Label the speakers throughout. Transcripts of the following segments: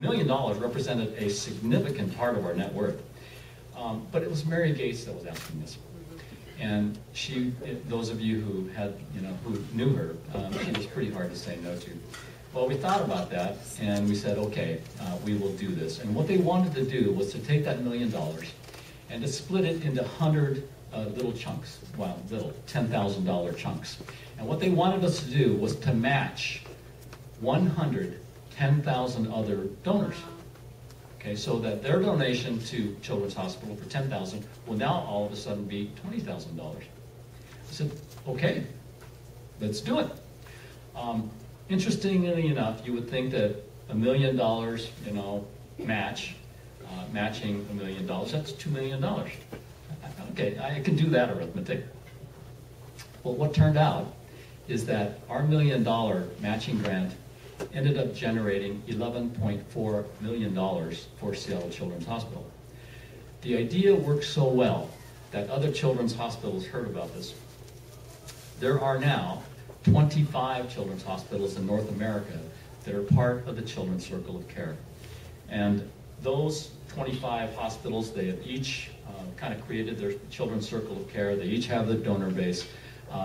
Speaker 1: $1 million represented a significant part of our net worth. But it was Mary Gates that was asking this. And she, those of you who had, who knew her, she was pretty hard to say no to. Well, we thought about that, and we said, okay, we will do this. And what they wanted to do was to take that $1 million and to split it into 100 little chunks, well, little $10,000 chunks. And what they wanted us to do was to match 110,000 other donors. Okay, so that their donation to Children's Hospital for $10,000 will now all of a sudden be $20,000. I said, okay, let's do it. Interestingly enough, you would think that $1 million, matching $1 million, that's $2 million. Okay, I can do that arithmetic. Well, what turned out is that our $1 million matching grant ended up generating $11.4 million for Seattle Children's Hospital. The idea worked so well that other children's hospitals heard about this. There are now 25 children's hospitals in North America that are part of the Children's Circle of Care. And those 25 hospitals, they have each kind of created their Children's Circle of Care. They each have their donor base.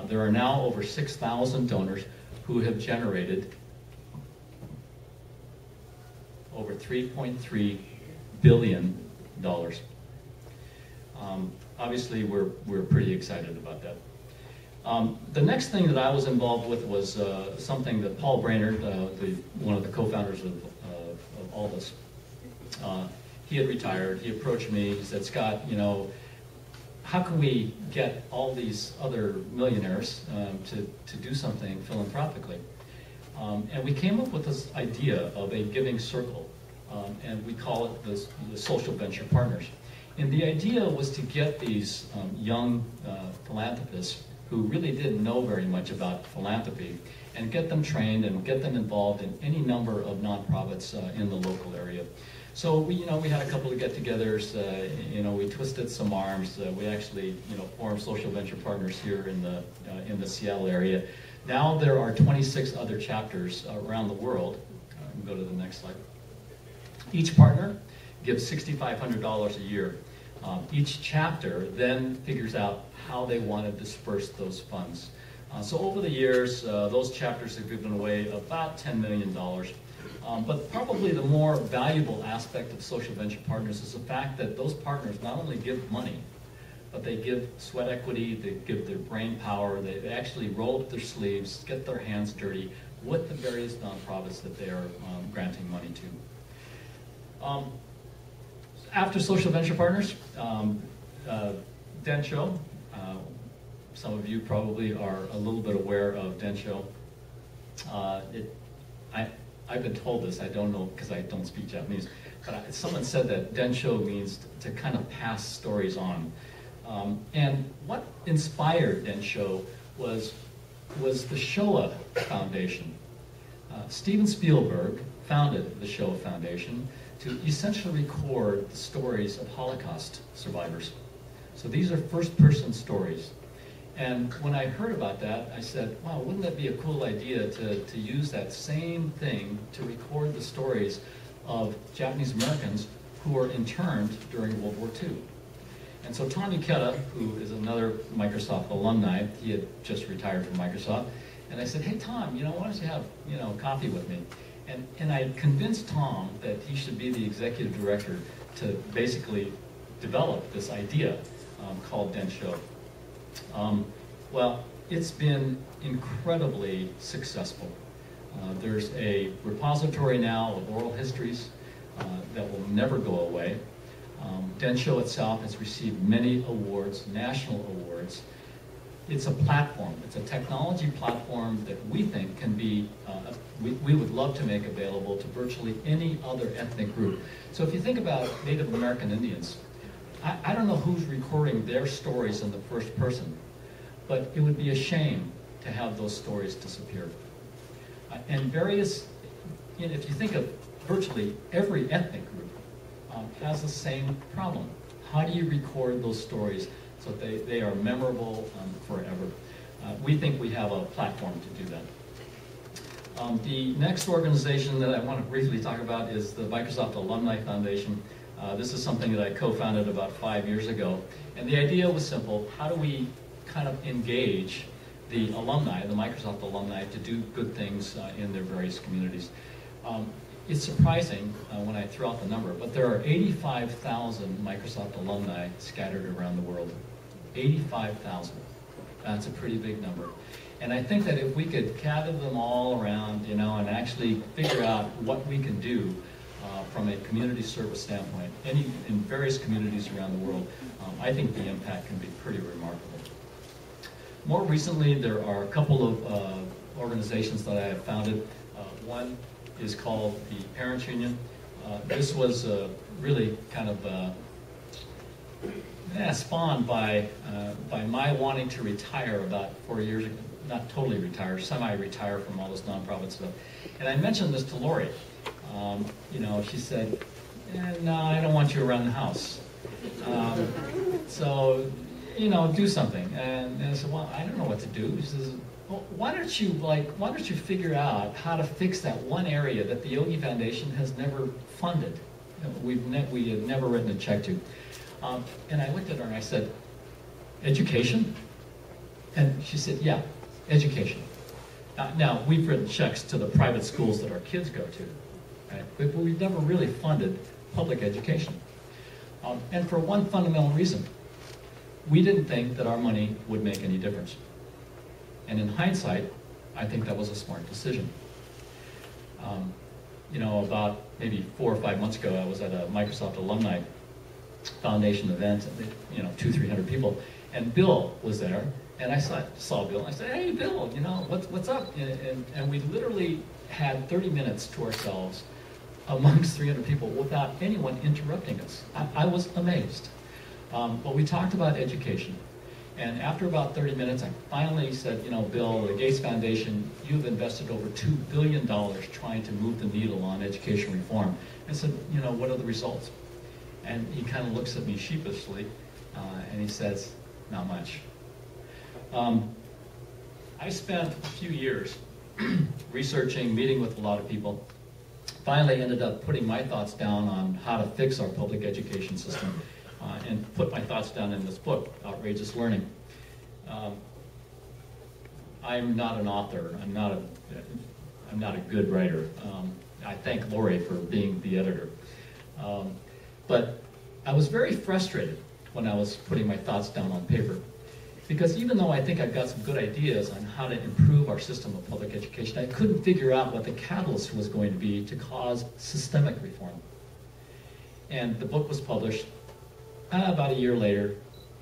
Speaker 1: There are now over 6,000 donors who have generated over $3.3 billion. Obviously, we're pretty excited about that. The next thing that I was involved with was something that Paul Brainerd, one of the co-founders of Aldous, he had retired. He approached me. He said, Scott, how can we get all these other millionaires to do something philanthropically? And we came up with this idea of a giving circle, and we call it the Social Venture Partners. And the idea was to get these young philanthropists who really didn't know very much about philanthropy and get them trained and get them involved in any number of nonprofits in the local area. So we had a couple of get-togethers. We twisted some arms. We actually, formed Social Venture Partners here in the Seattle area. Now there are 26 other chapters around the world. Go to the next slide. Each partner gives $6,500 a year. Each chapter then figures out how they want to disperse those funds. So over the years, those chapters have given away about $10 million. But probably the more valuable aspect of Social Venture Partners is the fact that those partners not only give money, but they give sweat equity, they give their brain power, they actually roll up their sleeves, get their hands dirty with the various nonprofits that they are granting money to. After Social Venture Partners, Densho, some of you probably are a little bit aware of Densho. I've been told this, I don't know because I don't speak Japanese, but someone said that Densho means to kind of pass stories on. And what inspired Densho was the Showa Foundation. Steven Spielberg founded the Showa Foundation to essentially record the stories of Holocaust survivors. So these are first-person stories. And when I heard about that, I said, wow, wouldn't that be a cool idea to use that same thing to record the stories of Japanese Americans who were interned during World War II. And so Tom Ikeda, who is another Microsoft alumni, he had just retired from Microsoft, and I said, hey Tom, why don't you have coffee with me? And I convinced Tom that he should be the executive director to basically develop this idea called Densho. Well, it's been incredibly successful. There's a repository now of oral histories that will never go away. Densho itself has received many awards, national awards. It's a platform. It's a technology platform that we think can be, we would love to make available to virtually any other ethnic group. So if you think about Native American Indians, I don't know who's recording their stories in the first person, but it would be a shame to have those stories disappear. And various, if you think of virtually every ethnic group, has the same problem. How do you record those stories so that they are memorable forever? We think we have a platform to do that. The next organization that I want to briefly talk about is the Microsoft Alumni Foundation. This is something that I co-founded about 5 years ago. And the idea was simple. How do we kind of engage the alumni, the Microsoft alumni, to do good things in their various communities? It's surprising when I throw out the number, but there are 85,000 Microsoft alumni scattered around the world. 85,000. That's a pretty big number. And I think that if we could gather them all around, and actually figure out what we can do from a community service standpoint, in various communities around the world, I think the impact can be pretty remarkable. More recently, there are a couple of organizations that I have founded. One is called the Parents Union. This was really kind of spawned by my wanting to retire about 4 years ago. Not totally retire, semi-retire from all this nonprofit stuff. And I mentioned this to Lori. She said, no, I don't want you around the house. So, do something. And I said, well, I don't know what to do. She says, well, why don't you figure out how to fix that one area that the Yogi Foundation has never funded? We had never written a check to. And I looked at her and I said, education? And she said, yeah, education. Now, we've written checks to the private schools that our kids go to, right? But we've never really funded public education. And for one fundamental reason, we didn't think that our money would make any difference. And in hindsight, I think that was a smart decision. About maybe 4 or 5 months ago, I was at a Microsoft Alumni Foundation event, 200-300 people, and Bill was there, and I saw Bill, and I said, hey, Bill, what's up? And we literally had 30 minutes to ourselves amongst 300 people without anyone interrupting us. I was amazed. But we talked about education. And after about 30 minutes, I finally said, Bill, the Gates Foundation, you've invested over $2 billion trying to move the needle on education reform. I said, what are the results? And he kind of looks at me sheepishly, and he says, not much. I spent a few years researching, meeting with a lot of people, finally ended up putting my thoughts down on how to fix our public education system, and put my thoughts down in this book, Outrageous Learning. I'm not an author. I'm not a good writer. I thank Lori for being the editor. But I was very frustrated when I was putting my thoughts down on paper, because even though I think I've got some good ideas on how to improve our system of public education, I couldn't figure out what the catalyst was going to be to cause systemic reform. And the book was published. About a year later,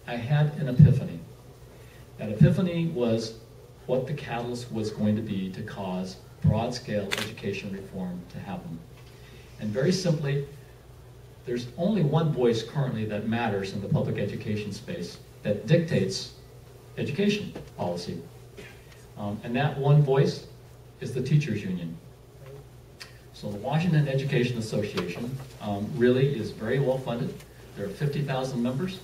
Speaker 1: I had an epiphany. That epiphany was what the catalyst was going to be to cause broad-scale education reform to happen. And very simply, there's only one voice currently that matters in the public education space that dictates education policy. And that one voice is the teachers union. So the Washington Education Association really is very well funded. There are 50,000 members.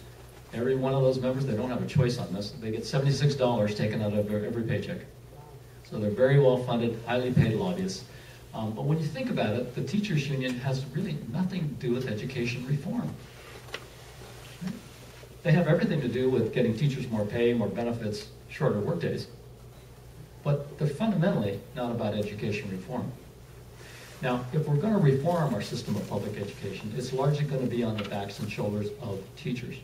Speaker 1: Every one of those members, they don't have a choice on this. They get $76 taken out of every paycheck. So they're very well funded, highly paid lobbyists. But when you think about it, the teachers union has really nothing to do with education reform. They have everything to do with getting teachers more pay, more benefits, shorter workdays. But they're fundamentally not about education reform. Now, if we're going to reform our system of public education, it's largely going to be on the backs and shoulders of teachers.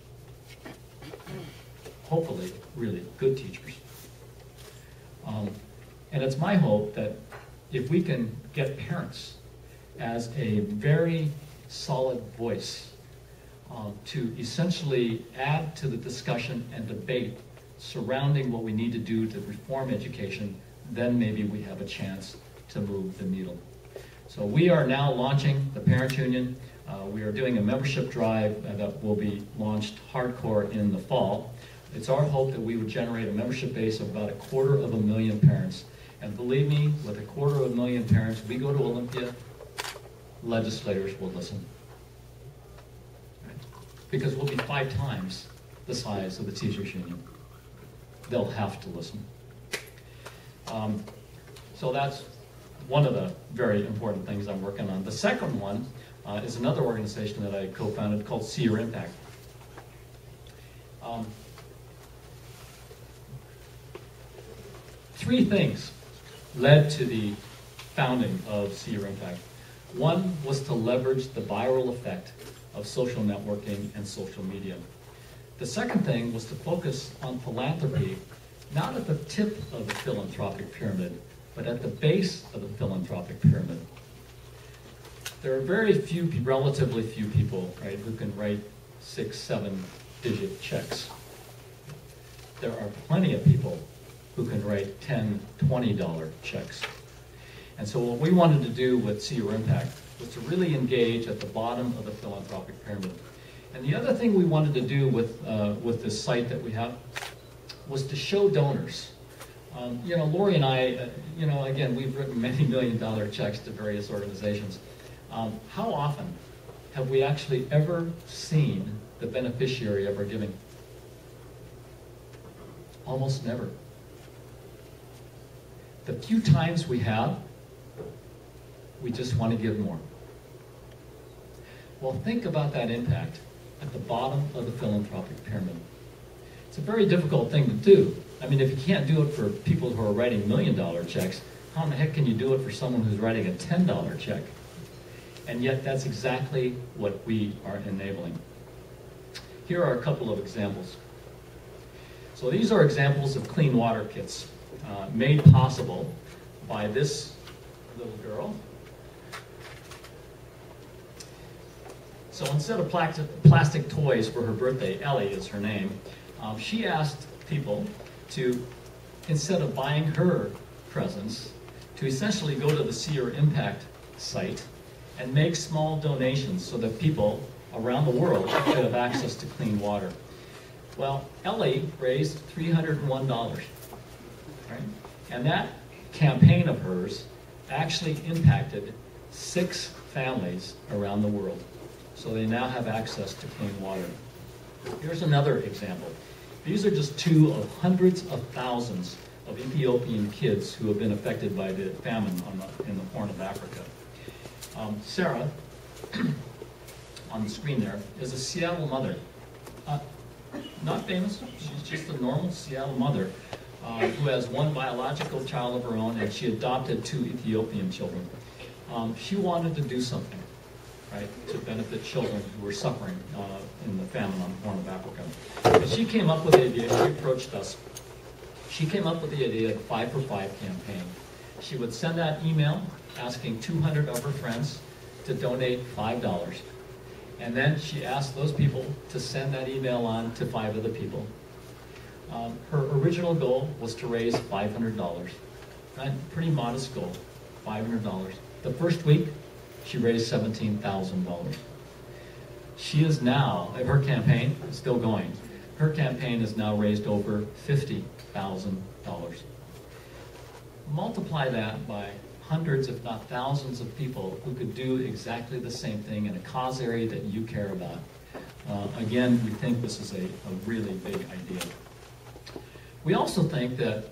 Speaker 1: Hopefully, really good teachers. And it's my hope that if we can get parents as a very solid voice to essentially add to the discussion and debate surrounding what we need to do to reform education, then maybe we have a chance to move the needle. So we are now launching the Parents Union. We are doing a membership drive that will be launched hardcore in the fall. It's our hope that we would generate a membership base of about 250,000 parents. And believe me, with 250,000 parents, we go to Olympia, legislators will listen. Right? Because we'll be 5 times the size of the teachers union. They'll have to listen. So that's one of the very important things I'm working on. The second one is another organization that I co-founded called See Your Impact. Three things led to the founding of See Your Impact. One was to leverage the viral effect of social networking and social media. The second thing was to focus on philanthropy, not at the tip of the philanthropic pyramid, but at the base of the philanthropic pyramid. There are very few, relatively few people, right, who can write 6, 7-digit checks. There are plenty of people who can write $10, $20 checks. And so what we wanted to do with See Your Impact was to really engage at the bottom of the philanthropic pyramid. And the other thing we wanted to do with this site that we have was to show donors. You know, Lori and I, you know, again, we've written many $million checks to various organizations. How often have we actually ever seen the beneficiary of our giving? Almost never. The few times we have, we just want to give more. Well, think about that impact at the bottom of the philanthropic pyramid. It's a very difficult thing to do. I mean, if you can't do it for people who are writing $1 million checks, how in the heck can you do it for someone who's writing a $10 check? And yet, that's exactly what we are enabling. Here are a couple of examples. So these are examples of clean water kits made possible by this little girl. So instead of plastic toys for her birthday, Ellie is her name, she asked people to, instead of buying her presents, to essentially go to the See Your Impact site and make small donations so that people around the world could have access to clean water. Well, Ellie raised $301, right? And that campaign of hers actually impacted 6 families around the world. So they now have access to clean water. Here's another example. These are just 2 of hundreds of thousands of Ethiopian kids who have been affected by the famine in the Horn of Africa. Sarah, on the screen there, is a Seattle mother. Not famous, she's just a normal Seattle mother who has 1 biological child of her own, and she adopted 2 Ethiopian children. She wanted to do something, right, to benefit children who were suffering in the famine on the Horn of Africa. And she came up with the idea, she approached us, she came up with the idea of the 5 for 5 campaign. She would send out email asking 200 of her friends to donate $5. And then she asked those people to send that email on to 5 other people. Her original goal was to raise $500. Right? Pretty modest goal, $500. The first week, she raised $17,000. She is now, her campaign is still going. Her campaign has now raised over $50,000. Multiply that by hundreds, if not thousands, of people who could do exactly the same thing in a cause area that you care about. Again, we think this is a really big idea. We also think that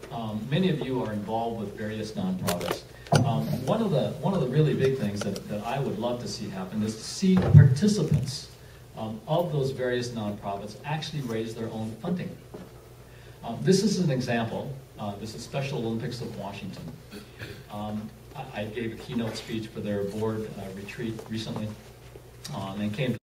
Speaker 1: many of you are involved with various nonprofits. One of the really big things that I would love to see happen is to see participants of those various nonprofits actually raise their own funding. This is an example. This is Special Olympics of Washington. I gave a keynote speech for their board retreat recently and came